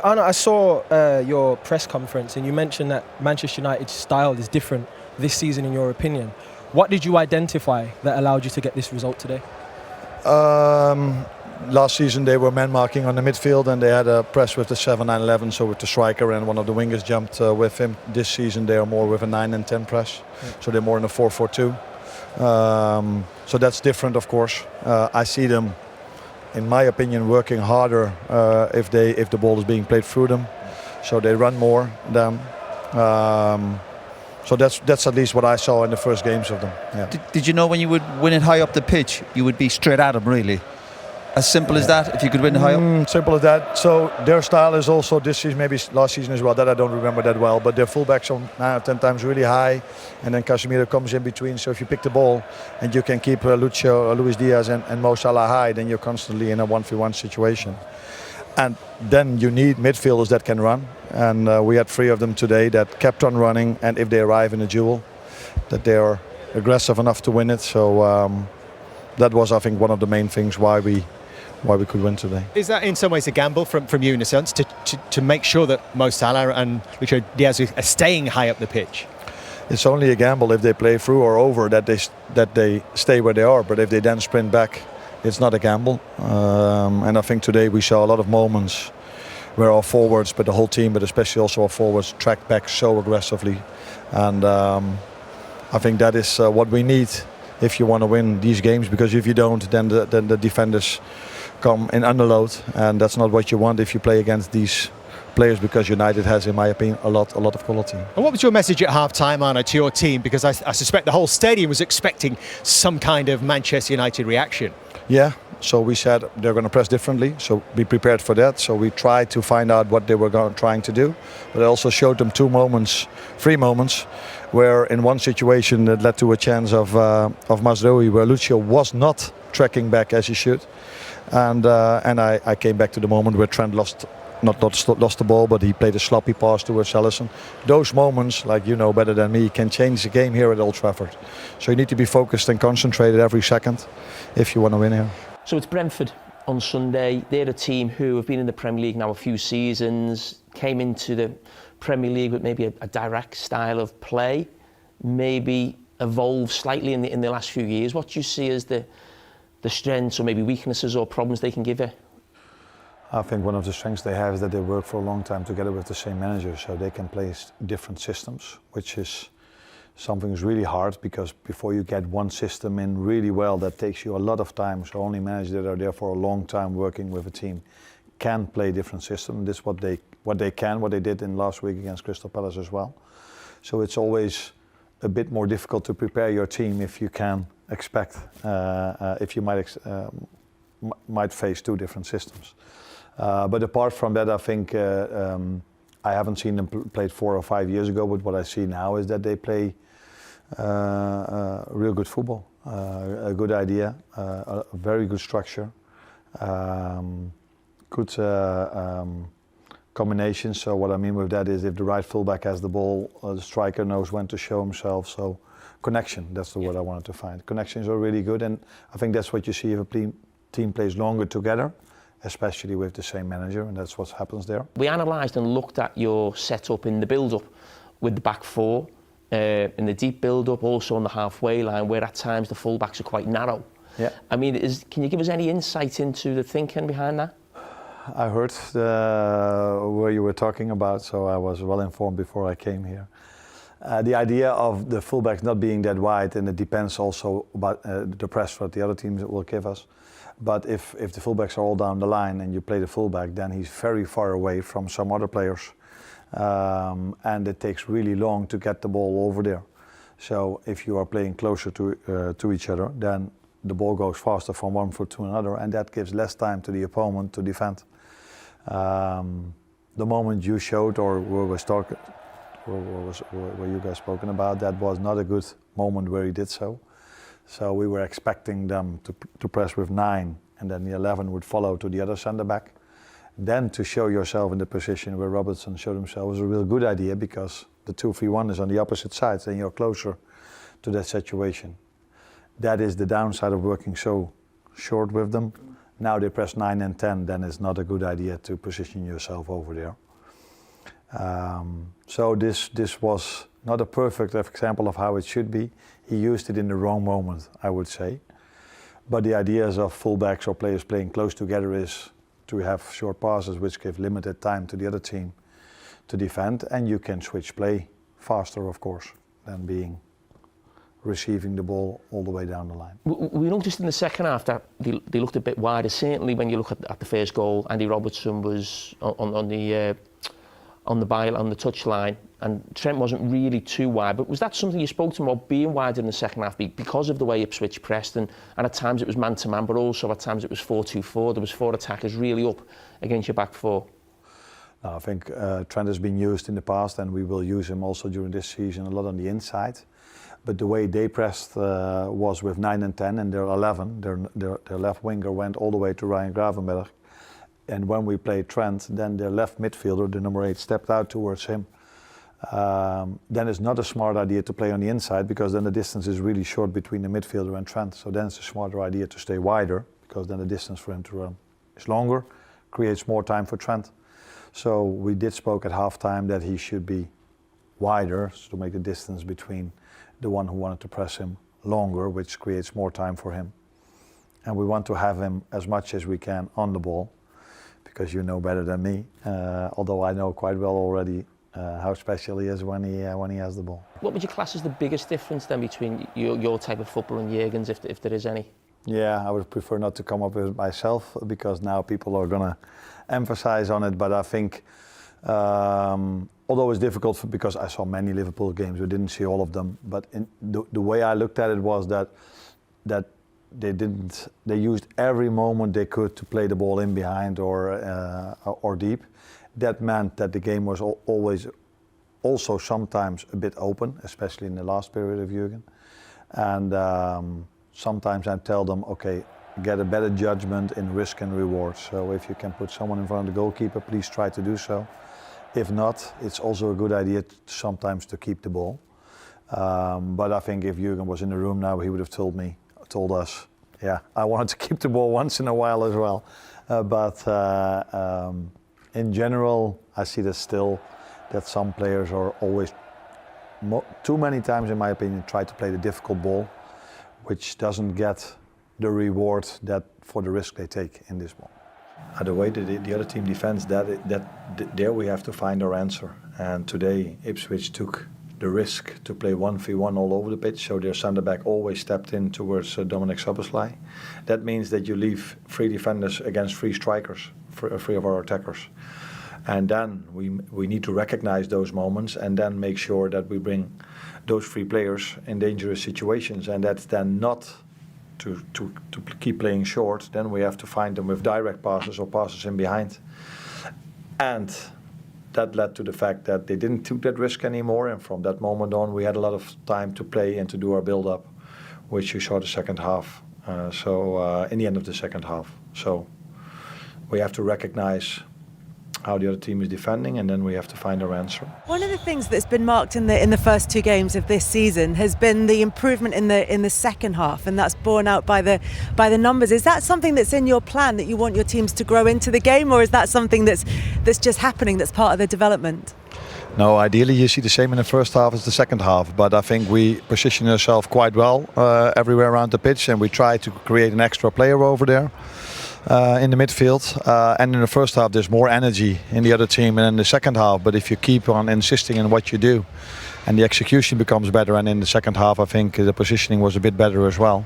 Arne, I saw your press conference and you mentioned that Manchester United's style is different this season in your opinion. What did you identify that allowed you to get this result today? Last season they were man marking on the midfield and they had a press with the 7-9-11, so with the striker and one of the wingers jumped with him. This season they are more with a 9 and 10 press, so they're more in a 4-4-2. So that's different, of course. I see them, in my opinion, working harder if the ball is being played through them. So they run more than. So that's at least what I saw in the first games of them. Yeah. Did you know when you would win it high up the pitch, you would be straight at them, really? As simple as that, if you could win it high up? Simple as that. So their style is also this season, maybe last season as well, that I don't remember that well, but their fullbacks are 9 or 10 times really high, and then Casemiro comes in between. So if you pick the ball and you can keep Luis Diaz and Mo Salah high, then you're constantly in a 1v1 situation. And then you need midfielders that can run, and we had 3 of them today that kept on running, and if they arrive in a duel, that they are aggressive enough to win it. So that was, I think, one of the main things why we could win today. Is that in some ways a gamble from you in a sense to make sure that Mo Salah and Luis Diaz are staying high up the pitch? It's only a gamble if they play through or over that they stay where they are, but if they then sprint back, it's not a gamble. And I think today we saw a lot of moments where our forwards, but the whole team, but especially also our forwards, tracked back so aggressively. And I think that is what we need if you want to win these games, because if you don't, then the defenders come in underload, and that's not what you want if you play against these players, because United has, in my opinion, a lot of quality. And what was your message at half-time, Arne, to your team? Because I suspect the whole stadium was expecting some kind of Manchester United reaction. Yeah, so we said they're going to press differently, so be prepared for that. So we tried to find out what they were trying to do, but I also showed them 3 moments, where in one situation that led to a chance of Mazraoui, where Lucio was not tracking back as he should. And I came back to the moment where Trent lost the ball, but he played a sloppy pass towards Alisson. Those moments, like you know better than me, can change the game here at Old Trafford. So you need to be focused and concentrated every second if you want to win here. So it's Brentford on Sunday. They're a team who have been in the Premier League now a few seasons, came into the Premier League with maybe a direct style of play, maybe evolved slightly in the last few years. What do you see as the strengths or maybe weaknesses or problems they can give you? I think one of the strengths they have is that they work for a long time together with the same manager, so they can play different systems, which is something that's really hard, because before you get one system in really well, that takes you a lot of time. So only managers that are there for a long time working with a team can play different systems. This is what they did in last week against Crystal Palace as well. So it's always a bit more difficult to prepare your team if you can expect, if you might face 2 different systems. But apart from that, I think I haven't seen them played 4 or 5 years ago, but what I see now is that they play real good football, a good idea, a very good structure, good combination. So what I mean with that is if the right fullback has the ball, the striker knows when to show himself. So connection, that's the word I wanted to find. Connections are really good, and I think that's what you see if a team plays longer together, especially with the same manager, and that's what happens there. We analysed and looked at your setup in the build-up with the back 4, in the deep build-up, also on the halfway line, where at times the full-backs are quite narrow. Yeah. I mean, can you give us any insight into the thinking behind that? I heard where you were talking about, so I was well informed before I came here. The idea of the fullbacks not being that wide, and it depends also about the press that the other teams will give us. But if the fullbacks are all down the line and you play the fullback, then he's very far away from some other players, and it takes really long to get the ball over there. So if you are playing closer to each other, then the ball goes faster from one foot to another, and that gives less time to the opponent to defend. The moment you showed, or were you guys spoken about, that was not a good moment where he did so. So we were expecting them to press with 9, and then the 11 would follow to the other centre back. Then to show yourself in the position where Robertson showed himself was a real good idea, because the 2-3-1 is on the opposite side, and you're closer to that situation. That is the downside of working so short with them. Now they press 9 and 10, then it's not a good idea to position yourself over there. So this was not a perfect example of how it should be. He used it in the wrong moment, I would say. But the ideas of fullbacks or players playing close together is to have short passes which give limited time to the other team to defend, and you can switch play faster, of course, than receiving the ball all the way down the line. We noticed in the second half that they looked a bit wider. Certainly when you look at the first goal, Andy Robertson was on the touchline, and Trent wasn't really too wide. But was that something you spoke to him about, being wider in the second half because of the way Ipswich pressed, and at times it was man-to-man, but also at times it was 4-2-4. There was 4 attackers really up against your back 4. I think Trent has been used in the past, and we will use him also during this season a lot on the inside. But the way they pressed was with 9 and 10, and they're 11. Their left winger went all the way to Ryan Gravenberg. And when we played Trent, then their left midfielder, the number 8, stepped out towards him. Then it's not a smart idea to play on the inside, because then the distance is really short between the midfielder and Trent. So then it's a smarter idea to stay wider, because then the distance for him to run is longer, creates more time for Trent. So we did spoke at halftime that he should be wider, so to make the distance between the one who wanted to press him longer, which creates more time for him. And we want to have him as much as we can on the ball, because you know better than me, although I know quite well already how special he is when he has the ball. What would you class as the biggest difference then between your type of football and Jürgen's, if there is any? Yeah, I would prefer not to come up with it myself, because now people are going to emphasize on it. But I think, although it's difficult because I saw many Liverpool games, we didn't see all of them. But the way I looked at it was that they used every moment they could to play the ball in behind or deep. That meant that the game was always also sometimes a bit open, especially in the last period of Jürgen. And sometimes I tell them, okay, get a better judgment in risk and reward. So if you can put someone in front of the goalkeeper, please try to do so. If not, it's also a good idea sometimes to keep the ball. But I think if Jürgen was in the room now, he would have told us, yeah, I wanted to keep the ball once in a while as well. But in general, I see that still that some players are always, too many times in my opinion, try to play the difficult ball, which doesn't get the reward that for the risk they take in this ball. The way the other team defends, there we have to find our answer. And today Ipswich took the risk to play 1v1 all over the pitch, so their centre back always stepped in towards Dominic Szoboszlai. That means that you leave 3 defenders against 3 strikers, 3 of our attackers. And then we need to recognize those moments and then make sure that we bring those 3 players in dangerous situations. And that's then not to keep playing short, then we have to find them with direct passes or passes in behind. And that led to the fact that they didn't take that risk anymore, and from that moment on we had a lot of time to play and to do our build-up, which you saw the second half. In the end of the second half. So we have to recognize how the other team is defending, and then we have to find our answer. One of the things that's been marked in the first 2 games of this season has been the improvement in the second half, and that's borne out by the numbers. Is that something that's in your plan, that you want your teams to grow into the game, or is that something that's just happening, that's part of the development? No, ideally you see the same in the first half as the second half, but I think we position ourselves quite well everywhere around the pitch, and we try to create an extra player over there. In the midfield, and in the first half there's more energy in the other team than in the second half, but if you keep on insisting in what you do and the execution becomes better, and in the second half I think the positioning was a bit better as well,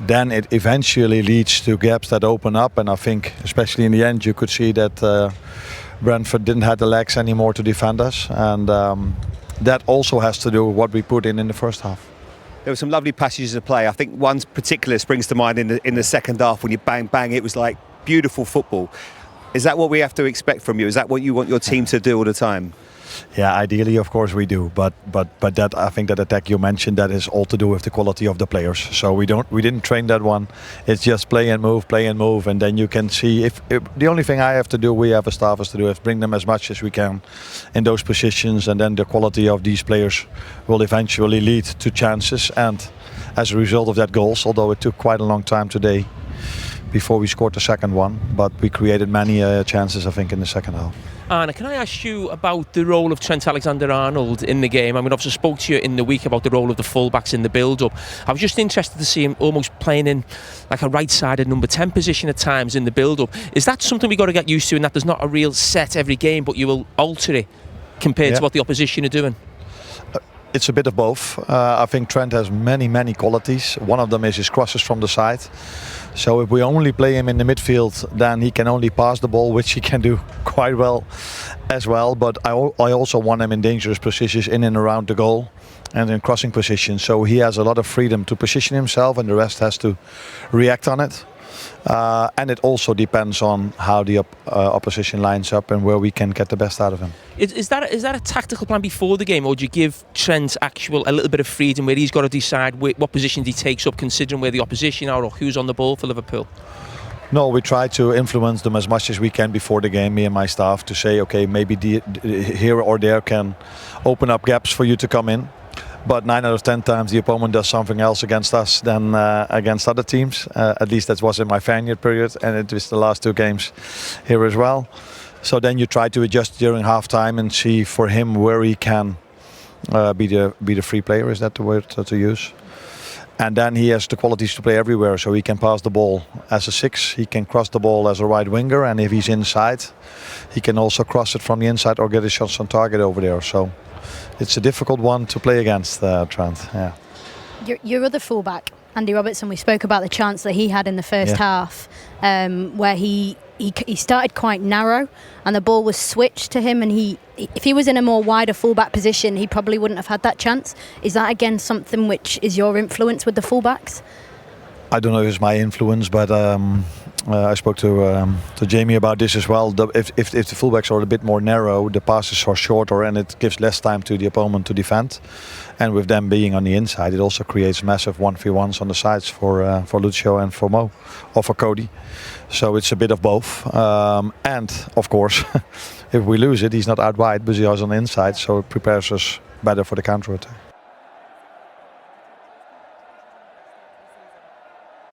then it eventually leads to gaps that open up, and I think especially in the end you could see that Brentford didn't have the legs anymore to defend us, and that also has to do with what we put in the first half. There were some lovely passages of play. I think one particular springs to mind in the second half when you bang, bang. It was like beautiful football. Is that what we have to expect from you? Is that what you want your team to do all the time? Yeah, ideally, of course we do. But that, I think that attack you mentioned, that is all to do with the quality of the players. So we didn't train that one. It's just play and move, and then you can see if the only thing I have to do, we have a staff has to do, is bring them as much as we can in those positions, and then the quality of these players will eventually lead to chances, and as a result of that, goals. Although it took quite a long time today before we scored the second one, but we created many chances, I think, in the second half. Arne, can I ask you about the role of Trent Alexander-Arnold in the game? I mean, obviously spoke to you in the week about the role of the fullbacks in the build-up. I was just interested to see him almost playing in like a right-sided number 10 position at times in the build-up. Is that something we got to get used to, in that there's not a real set every game, but you will alter it compared to what the opposition are doing? It's a bit of both. I think Trent has many qualities. One of them is his crosses from the side. So if we only play him in the midfield, then he can only pass the ball, which he can do quite well as well. But I also want him in dangerous positions in and around the goal and in crossing positions. So he has a lot of freedom to position himself, and the rest has to react on it. And it also depends on how the opposition lines up and where we can get the best out of him. Is that a tactical plan before the game, or do you give Trent a little bit of freedom where he's got to decide what positions he takes up, considering where the opposition are or who's on the ball for Liverpool? No, we try to influence them as much as we can before the game, me and my staff, to say, okay, maybe here or there can open up gaps for you to come in. But 9 out of 10 times the opponent does something else against us than against other teams. At least that was in my Feyenoord period, and it was the last 2 games here as well. So then you try to adjust during half-time and see for him where he can be the free player. Is that the word to use? And then he has the qualities to play everywhere. So he can pass the ball as a 6, he can cross the ball as a right winger, and if he's inside, he can also cross it from the inside or get his shots on target over there. So it's a difficult one to play against, Trent. Yeah. Your other fullback, Andy Robertson, we spoke about the chance that he had in the first half, where he started quite narrow and the ball was switched to him, and if he was in a more wider fullback position, he probably wouldn't have had that chance. Is that again something which is your influence with the fullbacks? I don't know if it's my influence, but I spoke to Jamie about this as well. If the fullbacks are a bit more narrow, the passes are shorter and it gives less time to the opponent to defend. And with them being on the inside, it also creates massive 1v1s on the sides for Lucio and for Mo, or for Cody. So it's a bit of both. And of course, if we lose it, he's not out wide, but he is on the inside, so it prepares us better for the counter attack.